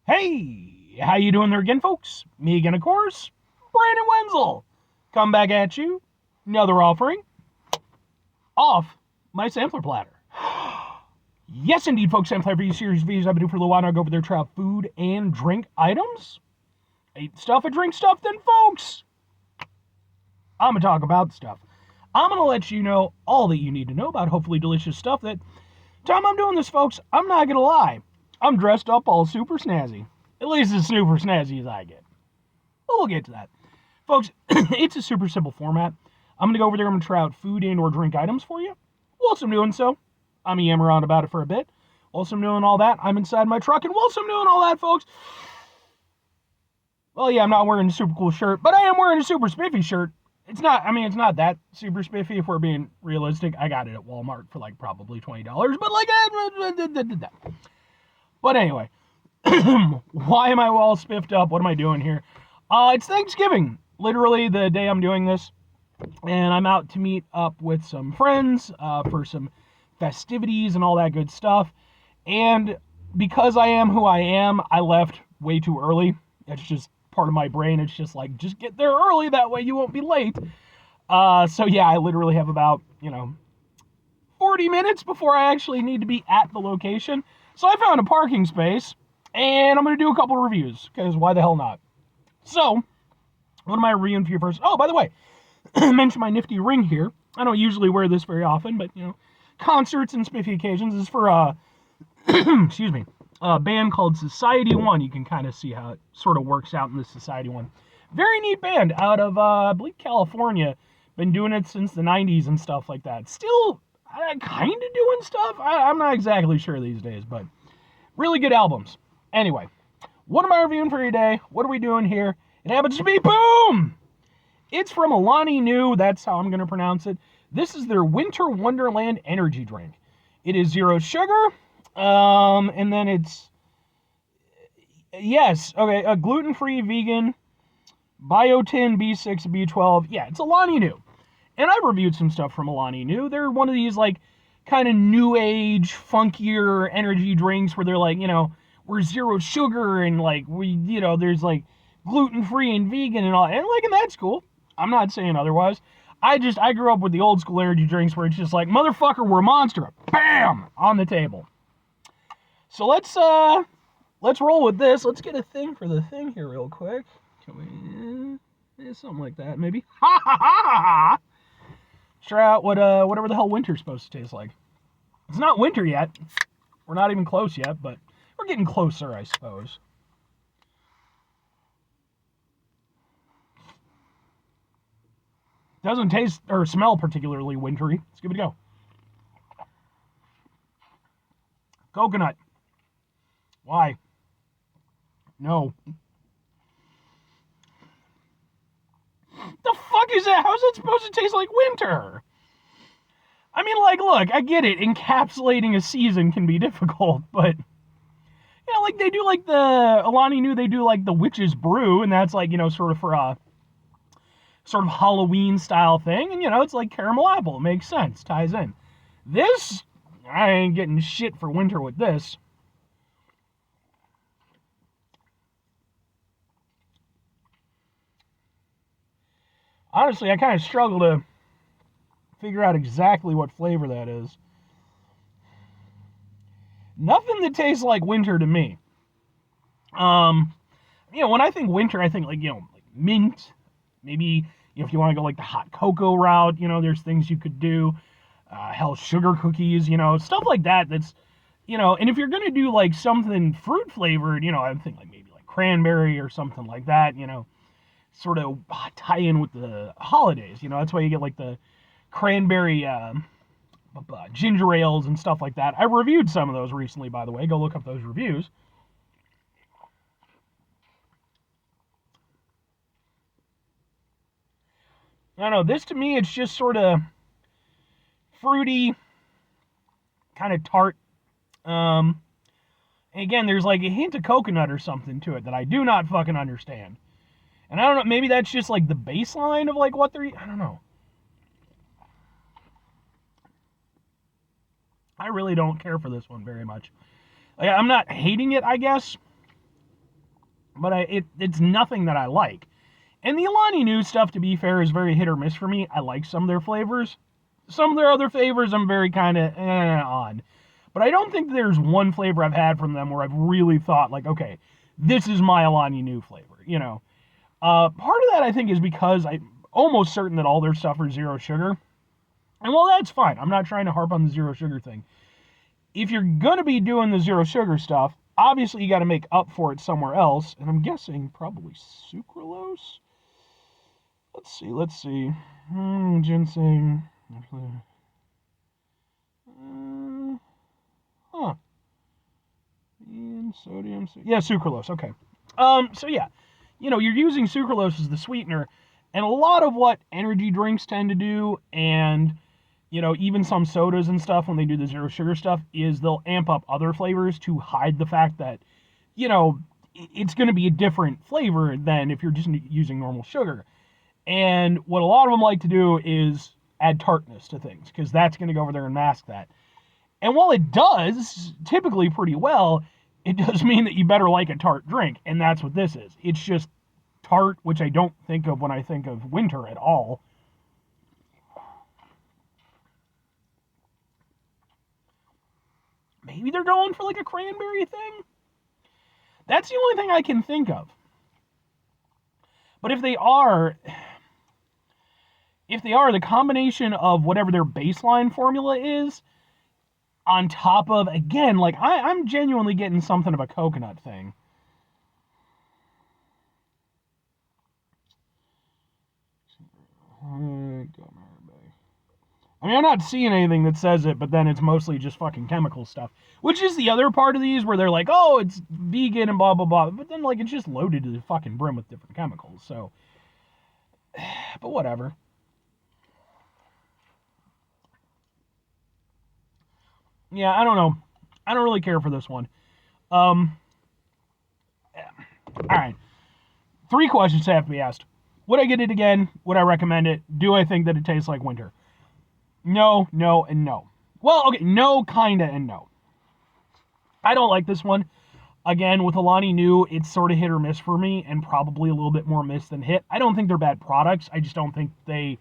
Hey, how you doing there again, folks? Me again, of course, Brandon Wenzel. Come back at you. Another offering off my sampler platter. Yes, indeed, folks. Sampler for you series videos I've been doing for a little while now. I go over there, try out food and drink items. Eat stuff and drink stuff, then, folks. I'm going to talk about stuff. I'm going to let you know all that you need to know about hopefully delicious stuff that time I'm doing this, folks, I'm not going to lie. I'm dressed up all super snazzy. At least as super snazzy as I get. But we'll get to that. Folks, it's a super simple format. I'm going to go over there, I'm going to try out food and or drink items for you. Whilst I'm doing so, I'm yammering on about it for a bit. Whilst I'm doing all that, I'm inside my truck. And whilst I'm doing all that, folks, well, yeah, I'm not wearing a super cool shirt, but I am wearing a super spiffy shirt. It's not that super spiffy if we're being realistic. I got it at Walmart for like probably $20, but like, but anyway, why am I all spiffed up? What am I doing here? It's Thanksgiving, literally the day I'm doing this, and I'm out to meet up with some friends for some festivities and all that good stuff, and because I am who I am, I left way too early. It's just part of my brain. It's just like, just get there early, that way you won't be late. So yeah, I literally have about, 40 minutes before I actually need to be at the location. So I found a parking space, and I'm going to do a couple reviews, because why the hell not? So, what am I reviewing for you first? Oh, by the way, I mentioned my nifty ring here. I don't usually wear this very often, but, concerts and spiffy occasions. This is for, excuse me, a band called Society One. You can kind of see how it sort of works out in this Society One. Very neat band out of, I believe, California. Been doing it since the 90s and stuff like that. Still kind of doing stuff. I'm not exactly sure these days, but really good albums. Anyway, what am I reviewing for you today? What are we doing here? It happens to be, boom! It's from Alani Nu. That's how I'm going to pronounce it. This is their Winter Wonderland energy drink. It is 0 sugar. And then it's, yes, okay, a gluten-free, vegan, biotin, B6, B12. Yeah, it's Alani Nu. And I've reviewed some stuff from Alani Nu. They're one of these, like, kind of new age, funkier energy drinks where they're like, we're 0 sugar and, like, there's, like, gluten-free and vegan and all. And, like, and that's cool. I'm not saying otherwise. I grew up with the old school energy drinks where it's just like, motherfucker, we're a monster. Bam! On the table. So let's roll with this. Let's get a thing for the thing here real quick. Can we, something like that, maybe. Ha ha ha ha ha! Try out whatever the hell winter's supposed to taste like. It's not winter yet. We're not even close yet, but we're getting closer, I suppose. Doesn't taste or smell particularly wintry. Let's give it a go. Coconut. Why? No. The fuck is that? How's it supposed to taste like winter? I mean, like, look, I get it. Encapsulating a season can be difficult, but, like, they do, like, the Alani Nu, they do, like, the Witch's Brew, and that's, like, sort of for a sort of Halloween-style thing, and, it's like caramel apple. It makes sense. Ties in. This, I ain't getting shit for winter with this. Honestly, I kind of struggle to figure out exactly what flavor that is. Nothing that tastes like winter to me. When I think winter, I think like mint. Maybe if you want to go like the hot cocoa route, there's things you could do. Hell, sugar cookies, stuff like that. That's, and if you're gonna do like something fruit flavored, I think like maybe like cranberry or something like that. Sort of tie in with the holidays. That's why you get like the cranberry ginger ales and stuff like that. I reviewed some of those recently, by the way. Go look up those reviews. I don't know. This to me, it's just sort of fruity, kind of tart. And again, there's like a hint of coconut or something to it that I do not fucking understand. And I don't know, maybe that's just like the baseline of like what they're, I don't know. I really don't care for this one very much. Like, I'm not hating it, I guess. but it's nothing that I like. And the Alani Nu stuff, to be fair, is very hit or miss for me. I like some of their flavors. Some of their other flavors I'm very kind of on. But I don't think there's one flavor I've had from them where I've really thought, like, okay, this is my Alani Nu flavor, you know. Part of that, I think, is because I'm almost certain that all their stuff are zero sugar. And well, that's fine. I'm not trying to harp on the zero sugar thing. If you're going to be doing the zero sugar stuff, obviously you got to make up for it somewhere else. And I'm guessing probably sucralose? Let's see. Ginseng. And sodium. Yeah, sucralose. Okay. So yeah, you know, you're using sucralose as the sweetener, and a lot of what energy drinks tend to do, and you know, even some sodas and stuff when they do the zero sugar stuff, is they'll amp up other flavors to hide the fact that, you know, it's going to be a different flavor than if you're just using normal sugar. And what a lot of them like to do is add tartness to things, because that's going to go over there and mask that. And while it does typically pretty well, it does mean that you better like a tart drink, and that's what this is. It's just tart, which I don't think of when I think of winter at all. Maybe they're going for like a cranberry thing? That's the only thing I can think of. But if they are, the combination of whatever their baseline formula is, on top of, again, like, I'm genuinely getting something of a coconut thing. I mean, I'm not seeing anything that says it, but then it's mostly just fucking chemical stuff. Which is the other part of these where they're like, oh, it's vegan and blah, blah, blah. But then, like, it's just loaded to the fucking brim with different chemicals, so. But whatever. Yeah, I don't know. I don't really care for this one. Alright. 3 questions have to be asked. Would I get it again? Would I recommend it? Do I think that it tastes like winter? No, no, and no. Well, okay, no, kinda, and no. I don't like this one. Again, with Alani Nu, it's sort of hit or miss for me, and probably a little bit more miss than hit. I don't think they're bad products. I just don't think they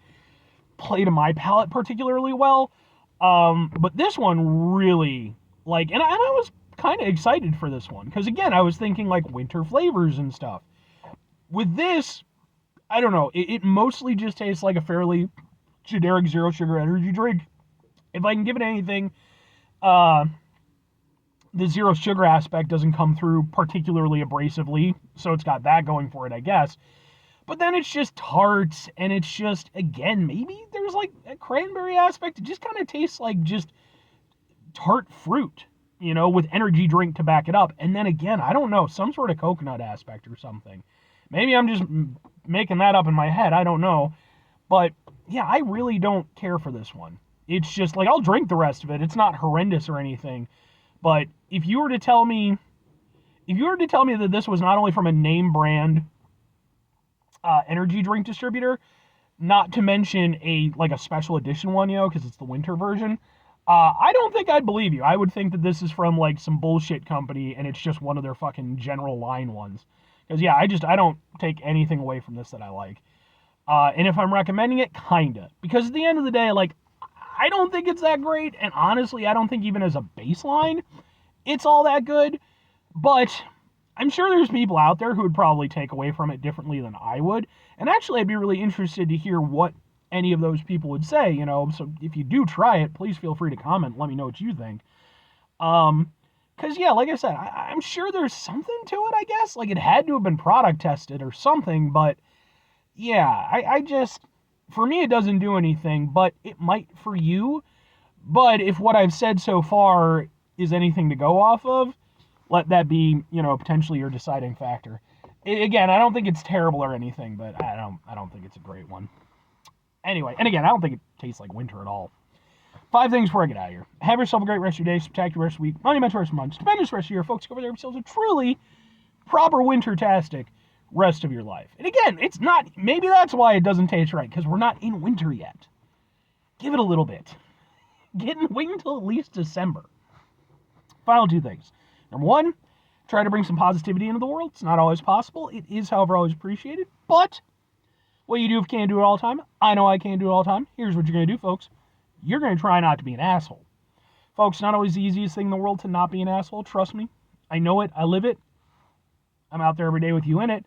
play to my palate particularly well. But this one really, like, and I was kind of excited for this one, because again, I was thinking like winter flavors and stuff. With this, I don't know, it mostly just tastes like a fairly generic zero sugar energy drink. If I can give it anything, the zero sugar aspect doesn't come through particularly abrasively, so it's got that going for it, I guess. But then it's just tart, and it's just, again, maybe there's like a cranberry aspect. It just kind of tastes like just tart fruit, you know, with energy drink to back it up. And then again, I don't know, some sort of coconut aspect or something. Maybe I'm just making that up in my head. I don't know. But yeah, I really don't care for this one. It's just like, I'll drink the rest of it. It's not horrendous or anything. But if you were to tell me that this was not only from a name brand energy drink distributor, not to mention a special edition one, you know, because it's the winter version, I don't think I'd believe you. I would think that this is from like some bullshit company and it's just one of their fucking general line ones. Because yeah, I don't take anything away from this that I like. And if I'm recommending it, kinda. Because at the end of the day, like, I don't think it's that great, and honestly, I don't think even as a baseline, it's all that good. But I'm sure there's people out there who would probably take away from it differently than I would. And actually, I'd be really interested to hear what any of those people would say, you know. So if you do try it, please feel free to comment and let me know what you think. Because, yeah, like I said, I'm sure there's something to it, I guess. Like, it had to have been product tested or something, but yeah, I just, for me, it doesn't do anything, but it might for you. But if what I've said so far is anything to go off of, let that be, you know, potentially your deciding factor. Again, I don't think it's terrible or anything, but I don't think it's a great one. Anyway, and again, I don't think it tastes like winter at all. 5 things before I get out of here. Have yourself a great rest of your day, spectacular rest of the week, monumental rest of the month, stupendous rest of the year, folks. Go over there yourselves a truly proper winter-tastic rest of your life. And again, it's not, maybe that's why it doesn't taste right, because we're not in winter yet. Give it a little bit. Wait until at least December. Final 2 things. Number 1, Try to bring some positivity into the world. It's not always possible. It is, however, always appreciated. But what you do if you can't do it all the time, I know I can't do it all the time. Here's what you're going to do, folks. You're going to try not to be an asshole. Folks, not always the easiest thing in the world to not be an asshole. Trust me. I know it. I live it. I'm out there every day with you in it.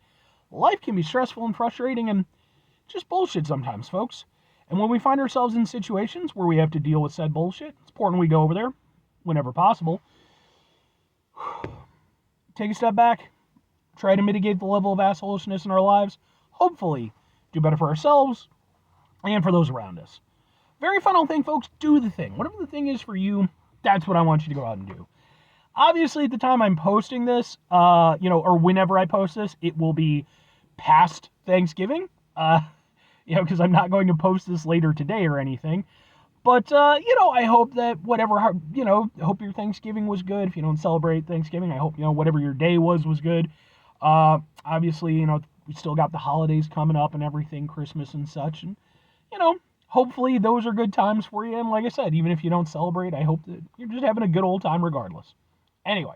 Life can be stressful and frustrating and just bullshit sometimes, folks. And when we find ourselves in situations where we have to deal with said bullshit, it's important we go over there whenever possible. Take a step back. Try to mitigate the level of assholishness in our lives. Hopefully, do better for ourselves and for those around us. Very final thing, folks, do the thing. Whatever the thing is for you, that's what I want you to go out and do. Obviously, at the time I'm posting this, or whenever I post this, it will be past Thanksgiving, because I'm not going to post this later today or anything. But, I hope that hope your Thanksgiving was good. If you don't celebrate Thanksgiving, I hope, whatever your day was good. Obviously, we still got the holidays coming up and everything, Christmas and such. And, hopefully those are good times for you. And like I said, even if you don't celebrate, I hope that you're just having a good old time regardless. Anyway.